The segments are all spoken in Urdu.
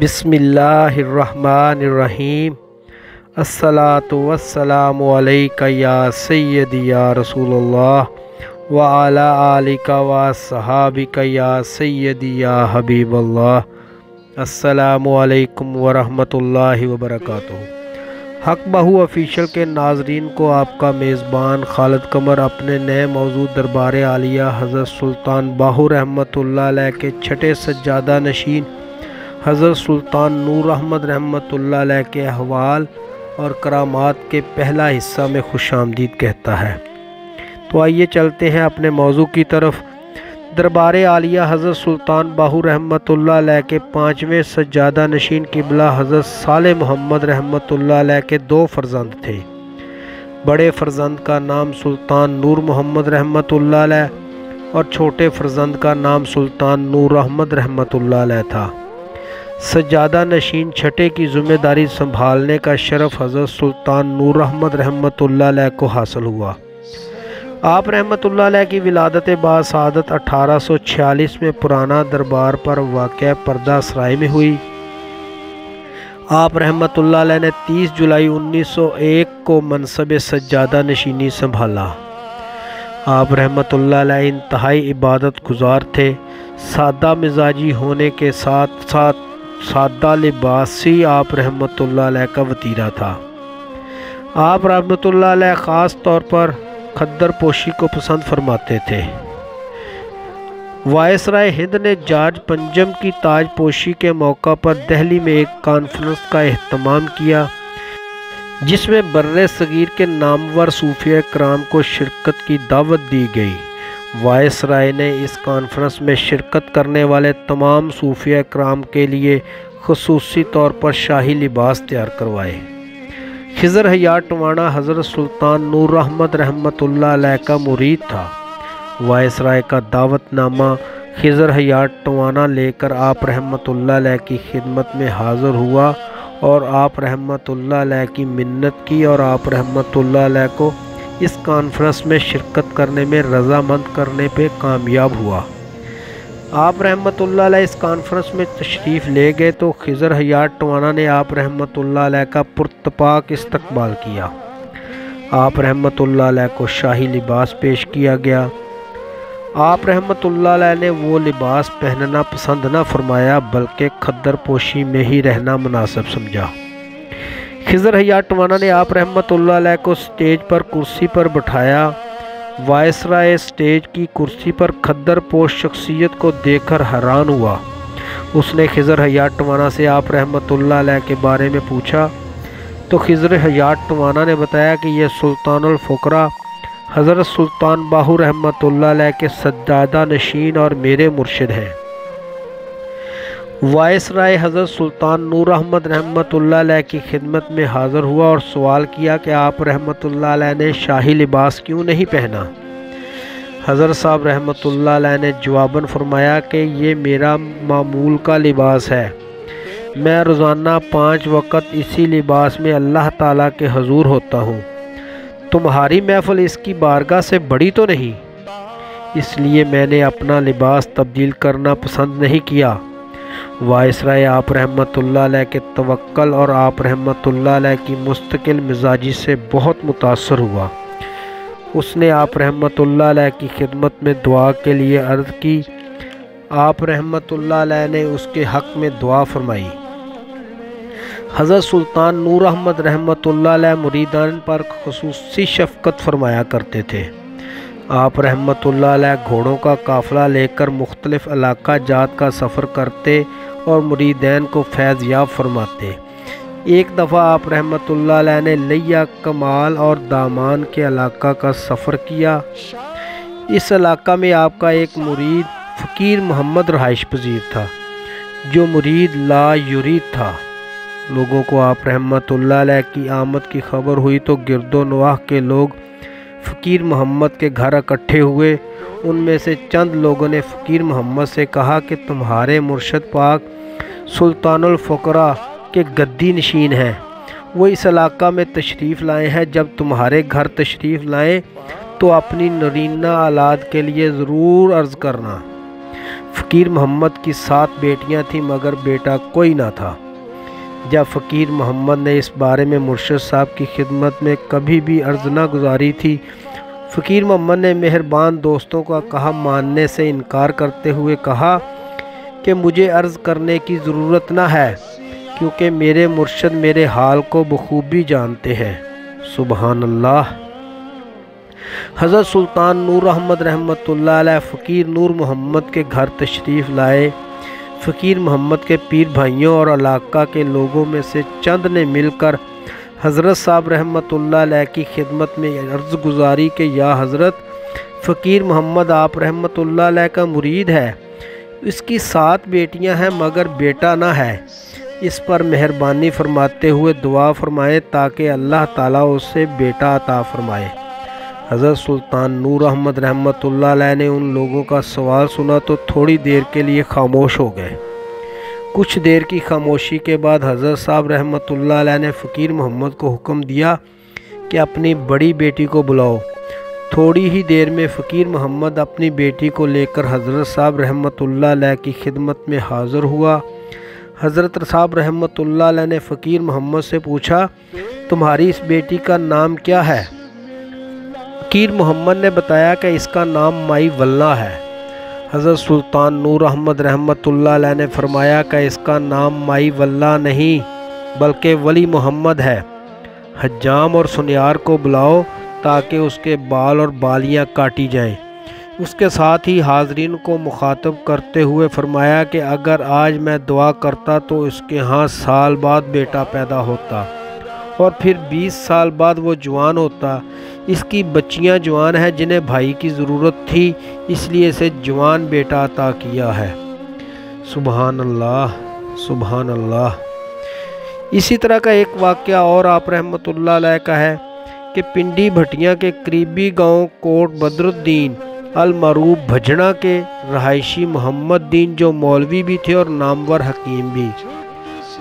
بسم اللہ الرحمن الرحیم۔ الصلاۃ والسلام علیک یا سیدی یا رسول اللہ وعلی آلک وصحابک یا سیدی یا حبیب اللہ۔ السلام علیکم ورحمۃ اللہ وبرکاتہ۔ حق بہو آفیشیل کے ناظرین کو آپ کا میزبان خالد قمر اپنے نئے موضوع دربار عالیہ حضرت سلطان باہو رحمۃ اللہ علیہ کے چھٹے سجادہ نشین حضرت سلطان نور احمد رحمۃ اللہ علیہ کے احوال اور کرامات کے پہلا حصہ میں خوش آمدید کہتا ہے۔ تو آئیے چلتے ہیں اپنے موضوع کی طرف۔ دربار عالیہ حضرت سلطان باہو رحمۃ اللہ علیہ کے 5ویں سجادہ نشین قبلہ حضرت صالح محمد رحمۃ اللہ علیہ کے 2 فرزند تھے۔ بڑے فرزند کا نام سلطان نور محمد رحمۃ اللہ علیہ اور چھوٹے فرزند کا نام سلطان نور احمد رحمۃ اللہ علیہ تھا۔ سجادہ نشین چھٹے کی ذمہ داری سنبھالنے کا شرف حضرت سلطان نور احمد رحمۃ اللہ علیہ کو حاصل ہوا۔ آپ رحمۃ اللہ علیہ کی ولادت باسعادت 1846 میں پرانا دربار پر واقع پردہ سرائی میں ہوئی۔ آپ رحمۃ اللہ علیہ نے 30 جولائی 1901 کو منصب سجادہ نشینی سنبھالا۔ آپ رحمۃ اللہ علیہ انتہائی عبادت گزار تھے۔ سادہ مزاجی ہونے کے ساتھ ساتھ سادہ لباسی آپ رحمۃ اللہ علیہ کا وتیرہ تھا۔ آپ رحمۃ اللہ علیہ خاص طور پر خدر پوشی کو پسند فرماتے تھے۔ وائسرائے ہند نے جارج پنجم کی تاج پوشی کے موقع پر دہلی میں ایک کانفرنس کا اہتمام کیا جس میں برِ صغیر کے نامور صوفیہ کرام کو شرکت کی دعوت دی گئی۔ وائسرائے نے اس کانفرنس میں شرکت کرنے والے تمام صوفیہ کرام کے لیے خصوصی طور پر شاہی لباس تیار کروائے۔ خضر حیات ٹوانا حضرت سلطان نور احمد رحمۃ اللہ علیہ کا مرید تھا۔ وائسرائے کا دعوت نامہ خضر حیات ٹوانا لے کر آپ رحمۃ اللہ علیہ کی خدمت میں حاضر ہوا اور آپ رحمۃ اللہ علیہ کی منت کی اور آپ رحمۃ اللہ علیہ کو اس کانفرنس میں شرکت کرنے میں رضامند کرنے پہ کامیاب ہوا۔ آپ رحمۃ اللہ علیہ اس کانفرنس میں تشریف لے گئے تو خضر حیات ٹوانا نے آپ رحمۃ اللہ علیہ کا پرتپاک استقبال کیا۔ آپ رحمۃ اللہ علیہ کو شاہی لباس پیش کیا گیا۔ آپ رحمۃ اللہ علیہ نے وہ لباس پہننا پسند نہ فرمایا بلکہ خدر پوشی میں ہی رہنا مناسب سمجھا۔ خضر حیات ٹوانا نے آپ رحمۃ اللہ علیہ کو سٹیج پر کرسی پر بٹھایا۔ وائسرائے سٹیج کی کرسی پر خدر پوش شخصیت کو دیکھ کر حیران ہوا۔ اس نے خضر حیات ٹوانا سے آپ رحمۃ اللہ علیہ کے بارے میں پوچھا تو خضر حیات ٹوانا نے بتایا کہ یہ سلطان الفقراء حضرت سلطان باہو رحمۃ اللہ علیہ کے سجادہ نشین اور میرے مرشد ہیں۔ وائسرائے حضرت سلطان نور احمد رحمۃ اللہ علیہ کی خدمت میں حاضر ہوا اور سوال کیا کہ آپ رحمۃ اللہ علیہ نے شاہی لباس کیوں نہیں پہنا؟ حضرت صاحب رحمۃ اللہ علیہ نے جواباً فرمایا کہ یہ میرا معمول کا لباس ہے۔ میں روزانہ 5 وقت اسی لباس میں اللہ تعالیٰ کے حضور ہوتا ہوں۔ تمہاری محفل اس کی بارگاہ سے بڑی تو نہیں، اس لیے میں نے اپنا لباس تبدیل کرنا پسند نہیں کیا۔ وائسرائے آپ رحمۃ اللہ علیہ کے توکل اور آپ رحمۃ اللہ علیہ کی مستقل مزاجی سے بہت متاثر ہوا۔ اس نے آپ رحمۃ اللہ علیہ کی خدمت میں دعا کے لیے عرض کی۔ آپ رحمۃ اللہ علیہ نے اس کے حق میں دعا فرمائی۔ حضرت سلطان نور احمد رحمۃ اللہ علیہ مریدان پر خصوصی شفقت فرمایا کرتے تھے۔ آپ رحمۃ اللہ علیہ گھوڑوں کا قافلہ لے کر مختلف علاقہ جات کا سفر کرتے اور مریدین کو فیض یاب فرماتے۔ ایک دفعہ آپ رحمۃ اللہ علیہ نے لیا کمال اور دامان کے علاقہ کا سفر کیا۔ اس علاقہ میں آپ کا ایک مرید فقیر محمد رہائش پذیر تھا جو مرید لا یرید تھا۔ لوگوں کو آپ رحمۃ اللہ علیہ کی آمد کی خبر ہوئی تو گرد و نواح کے لوگ فقیر محمد کے گھر اکٹھے ہوئے۔ ان میں سے چند لوگوں نے فقیر محمد سے کہا کہ تمہارے مرشد پاک سلطان الفقراء کے گدی نشین ہیں، وہ اس علاقہ میں تشریف لائے ہیں۔ جب تمہارے گھر تشریف لائیں تو اپنی نرینہ اولاد کے لیے ضرور عرض کرنا۔ فقیر محمد کی 7 بیٹیاں تھیں مگر بیٹا کوئی نہ تھا۔ جب فقیر محمد نے اس بارے میں مرشد صاحب کی خدمت میں کبھی بھی عرض نہ گزاری تھی، فقیر محمد نے مہربان دوستوں کا کہا ماننے سے انکار کرتے ہوئے کہا کہ مجھے عرض کرنے کی ضرورت نہ ہے، کیونکہ میرے مرشد میرے حال کو بخوبی جانتے ہیں۔ سبحان اللہ۔ حضرت سلطان نور احمد رحمۃ اللہ علیہ فقیر نور محمد کے گھر تشریف لائے۔ فقیر محمد کے پیر بھائیوں اور علاقہ کے لوگوں میں سے چند نے مل کر حضرت صاحب رحمۃ اللہ علیہ کی خدمت میں عرض گزاری کہ یا حضرت، فقیر محمد آپ رحمۃ اللہ علیہ کا مرید ہے، اس کی 7 بیٹیاں ہیں مگر بیٹا نہ ہے، اس پر مہربانی فرماتے ہوئے دعا فرمائیں تاکہ اللہ تعالیٰ اسے بیٹا عطا فرمائے۔ حضرت سلطان نور احمد رحمۃ اللہ علیہ نے ان لوگوں کا سوال سنا تو تھوڑی دیر کے لیے خاموش ہو گئے۔ کچھ دیر کی خاموشی کے بعد حضرت صاحب رحمۃ اللہ علیہ نے فقیر محمد کو حکم دیا کہ اپنی بڑی بیٹی کو بلاؤ۔ تھوڑی ہی دیر میں فقیر محمد اپنی بیٹی کو لے کر حضرت صاحب رحمۃ اللہ علیہ کی خدمت میں حاضر ہوا۔ حضرت صاحب رحمۃ اللہ علیہ نے فقیر محمد سے پوچھا تمہاری اس بیٹی کا نام کیا ہے؟ فقیر محمد نے بتایا کہ اس کا نام مائی واللہ ہے۔ حضرت سلطان نور احمد رحمۃ اللہ علیہ نے فرمایا کہ اس کا نام مائی واللہ نہیں بلکہ ولی محمد ہے۔ حجام اور سنیار کو بلاؤ تاکہ اس کے بال اور بالیاں کاٹی جائیں۔ اس کے ساتھ ہی حاضرین کو مخاطب کرتے ہوئے فرمایا کہ اگر آج میں دعا کرتا تو اس کے ہاں سال بعد بیٹا پیدا ہوتا اور پھر 20 سال بعد وہ جوان ہوتا۔ اس کی بچیاں جوان ہیں جنہیں بھائی کی ضرورت تھی، اس لیے اسے جوان بیٹا عطا کیا ہے۔ سبحان اللہ، سبحان اللہ۔ اسی طرح کا ایک واقعہ اور آپ رحمۃ اللہ علیہ کا ہے کہ پنڈی بھٹیاں کے قریبی گاؤں کوٹ بدر الدین المعروف بھجنا کے رہائشی محمد دین جو مولوی بھی تھے اور نامور حکیم بھی،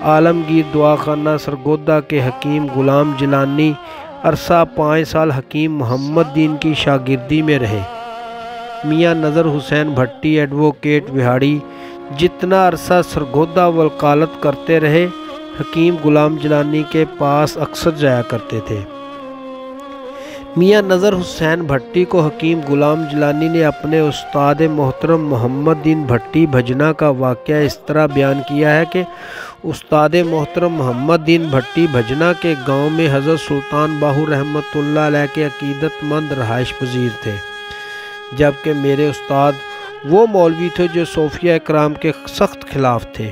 عالمگیر دعاخانہ سرگودا کے حکیم غلام جیلانی عرصہ 5 سال حکیم محمد دین کی شاگردی میں رہے۔ میاں نظر حسین بھٹی ایڈوکیٹ وہاڑی جتنا عرصہ سرگودا وکالت کرتے رہے، حکیم غلام جیلانی کے پاس اکثر جایا کرتے تھے۔ میاں نظر حسین بھٹی کو حکیم غلام جیلانی نے اپنے استاد محترم محمد دین بھٹی بھجنا کا واقعہ اس طرح بیان کیا ہے کہ استاد محترم محمد دین بھٹی بھجنا کے گاؤں میں حضرت سلطان باہو رحمۃ اللہ علیہ کے عقیدت مند رہائش پذیر تھے، جبکہ میرے استاد وہ مولوی تھے جو صوفیہ اکرام کے سخت خلاف تھے۔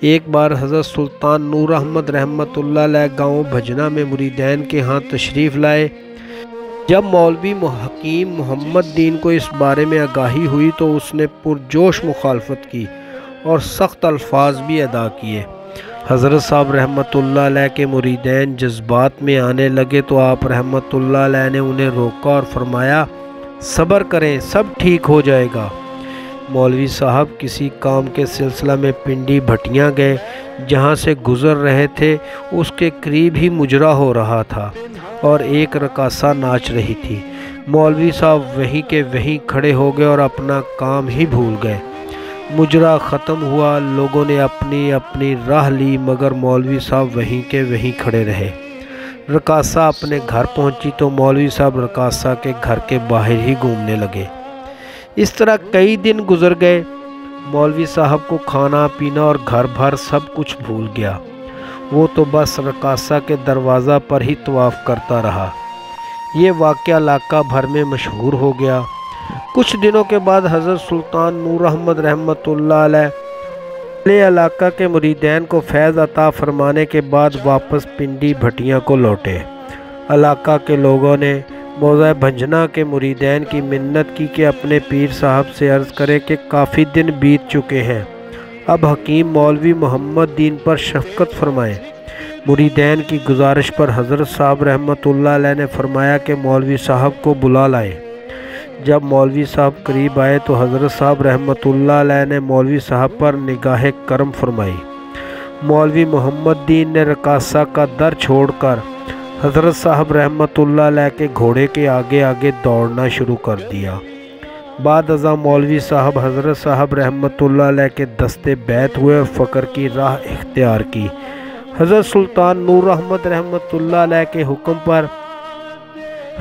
ایک بار حضرت سلطان نور احمد رحمۃ اللہ علیہ گاؤں بھجنا میں مریدین کے ہاں تشریف لائے۔ جب مولوی حکیم محمد دین کو اس بارے میں آگاہی ہوئی تو اس نے پرجوش مخالفت کی اور سخت الفاظ بھی ادا کیے۔ حضرت صاحب رحمۃ اللہ علیہ کے مریدین جذبات میں آنے لگے تو آپ رحمۃ اللہ علیہ نے انہیں روکا اور فرمایا صبر کریں، سب ٹھیک ہو جائے گا۔ مولوی صاحب کسی کام کے سلسلہ میں پنڈی بھٹیاں گئے، جہاں سے گزر رہے تھے اس کے قریب ہی مجرا ہو رہا تھا اور ایک رقاصہ ناچ رہی تھی۔ مولوی صاحب وہیں کے وہیں کھڑے ہو گئے اور اپنا کام ہی بھول گئے۔ مجرا ختم ہوا، لوگوں نے اپنی اپنی راہ لی مگر مولوی صاحب وہیں کے وہیں کھڑے رہے۔ رقاصہ اپنے گھر پہنچی تو مولوی صاحب رقاصہ کے گھر کے باہر ہی گھومنے لگے۔ اس طرح کئی دن گزر گئے۔ مولوی صاحب کو کھانا پینا اور گھر بھر سب کچھ بھول گیا، وہ تو بس رقاصہ کے دروازہ پر ہی طواف کرتا رہا۔ یہ واقعہ علاقہ بھر میں مشہور ہو گیا۔ کچھ دنوں کے بعد حضرت سلطان نور احمد رحمۃ اللہ علیہ علاقہ کے مریدین کو فیض عطا فرمانے کے بعد واپس پنڈی بھٹیاں کو لوٹے۔ علاقہ کے لوگوں نے موضع بھجنا کے مریدین کی منت کی کہ اپنے پیر صاحب سے عرض کرے کہ کافی دن بیت چکے ہیں، اب حکیم مولوی محمد دین پر شفقت فرمائیں۔ مریدین کی گزارش پر حضرت صاحب رحمۃ اللہ علیہ نے فرمایا کہ مولوی صاحب کو بلا لائے۔ جب مولوی صاحب قریب آئے تو حضرت صاحب رحمۃ اللہ علیہ نے مولوی صاحب پر نگاہ کرم فرمائی۔ مولوی محمد دین نے رقاصہ کا در چھوڑ کر حضرت صاحب رحمۃ اللہ علیہ کے گھوڑے کے آگے آگے دوڑنا شروع کر دیا۔ بعد ازاں مولوی صاحب حضرت صاحب رحمۃ اللہ علیہ کے دستے بیعت ہوئے اور فقر کی راہ اختیار کی۔ حضرت سلطان نور احمد رحمۃ اللہ علیہ کے حکم پر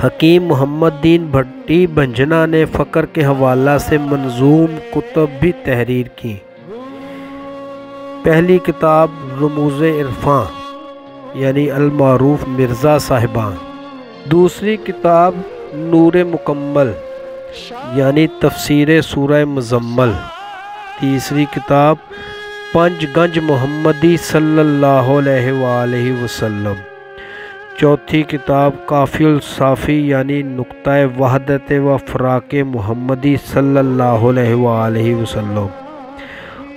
حکیم محمد دین بھٹی بھنجنا نے فقر کے حوالہ سے منظوم کتب بھی تحریر کی۔ پہلی کتاب رموز عرفاں یعنی المعروف مرزا صاحبان، دوسری کتاب نور مکمل یعنی تفسیر سورہ مزمل، تیسری کتاب پنج گنج محمدی صلی اللہ علیہ وآلہ وسلم، چوتھی کتاب کافی الصافی یعنی نقطہ وحدت و فراق محمدی صلی اللہ علیہ وآلہ وسلم۔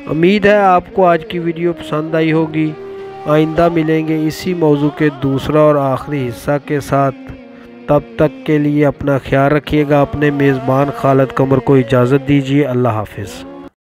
امید ہے آپ کو آج کی ویڈیو پسند آئی ہوگی۔ آئندہ ملیں گے اسی موضوع کے دوسرا اور آخری حصہ کے ساتھ۔ تب تک کے لیے اپنا خیال رکھیے گا۔ اپنے میزبان خالد قمر کو اجازت دیجیے۔ اللہ حافظ۔